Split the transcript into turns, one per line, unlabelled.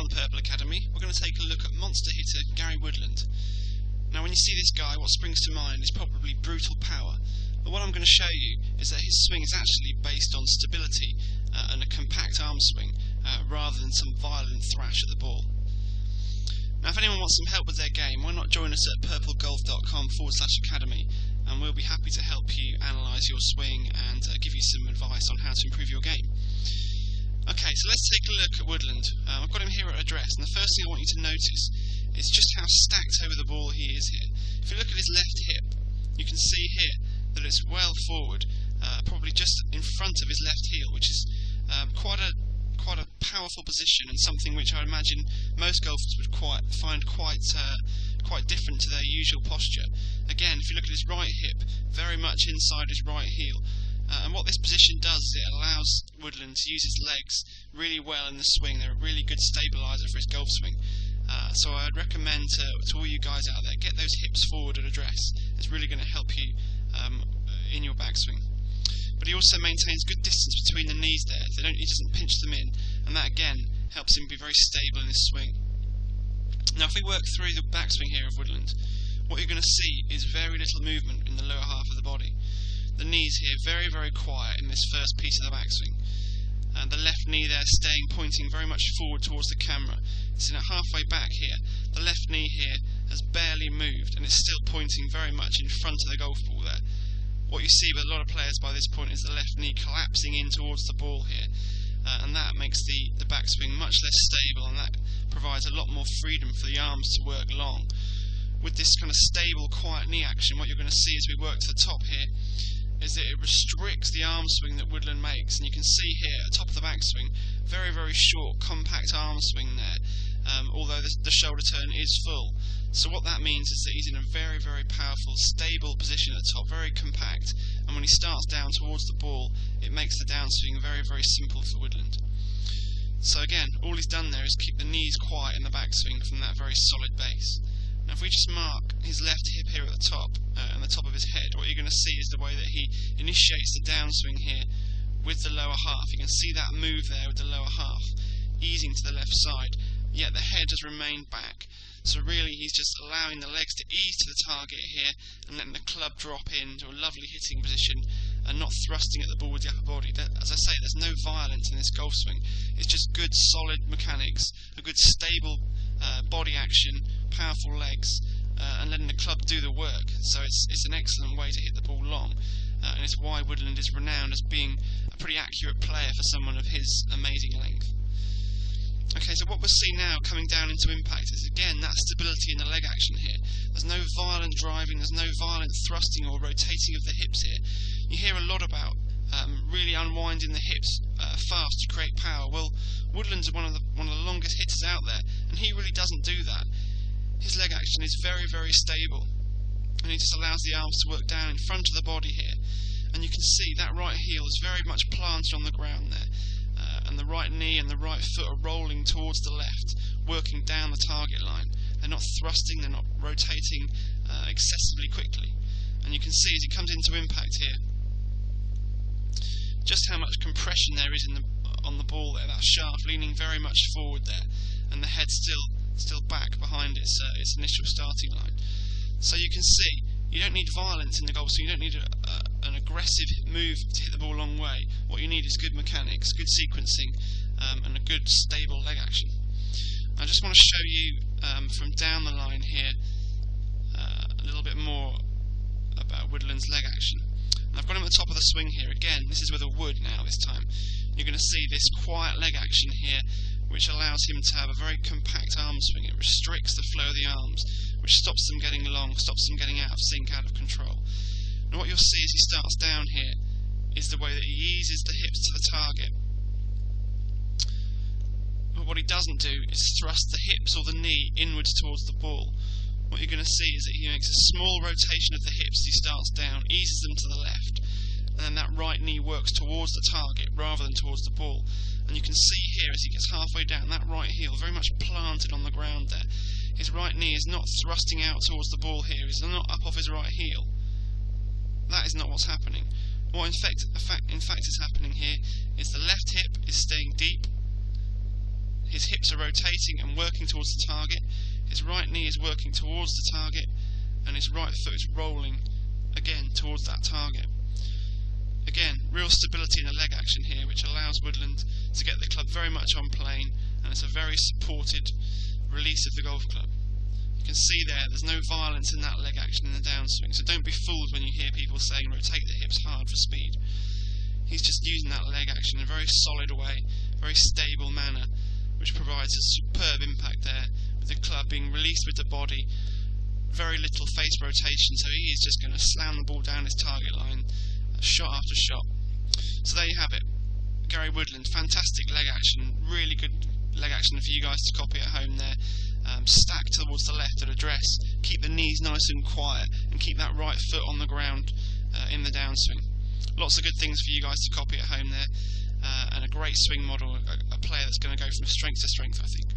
on Purple Academy, we're going to take a look at monster hitter Gary Woodland. Now when you see this guy, what springs to mind is probably brutal power, but what I'm going to show you is that his swing is actually based on stability and a compact arm swing rather than some violent thrash at the ball. Now if anyone wants some help with their game, why not join us at purplegolf.com/academy, and we'll be happy to help you analyse your swing and give you some advice on how to improve your game. Okay, so let's take a look at Woodland. I've got him here at address, and the first thing I want you to notice is just how stacked over the ball he is here. If you look at his left hip, you can see here that it's well forward, probably just in front of his left heel, which is quite a powerful position, and something which I imagine most golfers would find quite different to their usual posture. Again, if you look at his right hip, very much inside his right heel. And what this position does is it allows Woodland to use his legs really well in the swing. They're a really good stabiliser for his golf swing. So I'd recommend to all you guys out there, get those hips forward at address. It's really going to help you in your backswing. But he also maintains good distance between the knees there. He doesn't pinch them in, and that again helps him be very stable in his swing. Now if we work through the backswing here of Woodland, what you're going to see is very little movement in the lower half of the body. The knees here very, very quiet in this first piece of the backswing. And the left knee there pointing very much forward towards the camera. It's in halfway back here. The left knee here has barely moved, and it's still pointing very much in front of the golf ball there. What you see with a lot of players by this point is the left knee collapsing in towards the ball here, and that makes the backswing much less stable, and that provides a lot more freedom for the arms to work long. With this kind of stable, quiet knee action, what you're going to see as we work to the top here is that it restricts the arm swing that Woodland makes, and you can see here at the top of the backswing, very, very short, compact arm swing there, although the shoulder turn is full. So what that means is that he's in a very, very powerful, stable position at the top, very compact, and when he starts down towards the ball, it makes the downswing very, very simple for Woodland. So again, all he's done there is keep the knees quiet in the backswing from that very solid base. Now if we just mark his left hip here at the top, and the top of his head, what you're going to see is the way that he initiates the downswing here with the lower half. You can see that move there with the lower half, easing to the left side, yet the head has remained back. So really he's just allowing the legs to ease to the target here, and letting the club drop into a lovely hitting position, and not thrusting at the ball with the upper body. As I say, there's no violence in this golf swing. It's just good solid mechanics, a good stable body action, powerful legs, and letting the club do the work. So it's an excellent way to hit the ball long, and it's why Woodland is renowned as being a pretty accurate player for someone of his amazing length. Okay, so what we'll see now coming down into impact is again that stability in the leg action here. There's no violent driving, there's no violent thrusting or rotating of the hips here. You hear a lot about really unwinding the hips fast to create power. Well, Woodland's one of the longest hitters out there, and he really doesn't do that. His leg action is very, very stable, and he just allows the arms to work down in front of the body here. And you can see that right heel is very much planted on the ground there, and the right knee and the right foot are rolling towards the left, working down the target line. They're not thrusting, they're not rotating excessively quickly. And you can see as he comes into impact here, just how much compression there is on the ball there. That shaft leaning very much forward there, and the head still back behind its initial starting line. So you can see you don't need violence in the golf, so you don't need an aggressive move to hit the ball a long way. What you need is good mechanics, good sequencing, and a good stable leg action. I just want to show you from down the line here a little bit more about Woodland's leg action. And I've got him at the top of the swing here. Again, this is with a wood now this time. You're going to see this quiet leg action here, which allows him to have a very compact arm swing. It restricts the flow of the arms, which stops them getting long, stops them getting out of sync, out of control. And what you'll see as he starts down here is the way that he eases the hips to the target. But what he doesn't do is thrust the hips or the knee inwards towards the ball. What you're going to see is that he makes a small rotation of the hips as he starts down, eases them to the left, and then that right knee works towards the target rather than towards the ball. And you can see here as he gets halfway down, that right heel very much planted on the ground there. His right knee is not thrusting out towards the ball here, he's not up off his right heel. That is not what's happening. What in fact is happening here is the left hip is staying deep, his hips are rotating and working towards the target, his right knee is working towards the target, and his right foot is rolling again towards that target. Again, real stability in the leg action here, which allows Woodland to get the club very much on plane, and it's a very supported release of the golf club. You can see there's no violence in that leg action in the downswing, so don't be fooled when you hear people saying rotate the hips hard for speed. He's just using that leg action in a very solid way, very stable manner, which provides a superb impact there, with the club being released with the body, very little face rotation, so he is just going to slam the ball down his target line, shot after shot. So there you have it, Gary Woodland, fantastic leg action, really good leg action for you guys to copy at home there. Stack towards the left at address, keep the knees nice and quiet, and keep that right foot on the ground in the downswing. Lots of good things for you guys to copy at home there, and a great swing model, a player that's going to go from strength to strength, I think.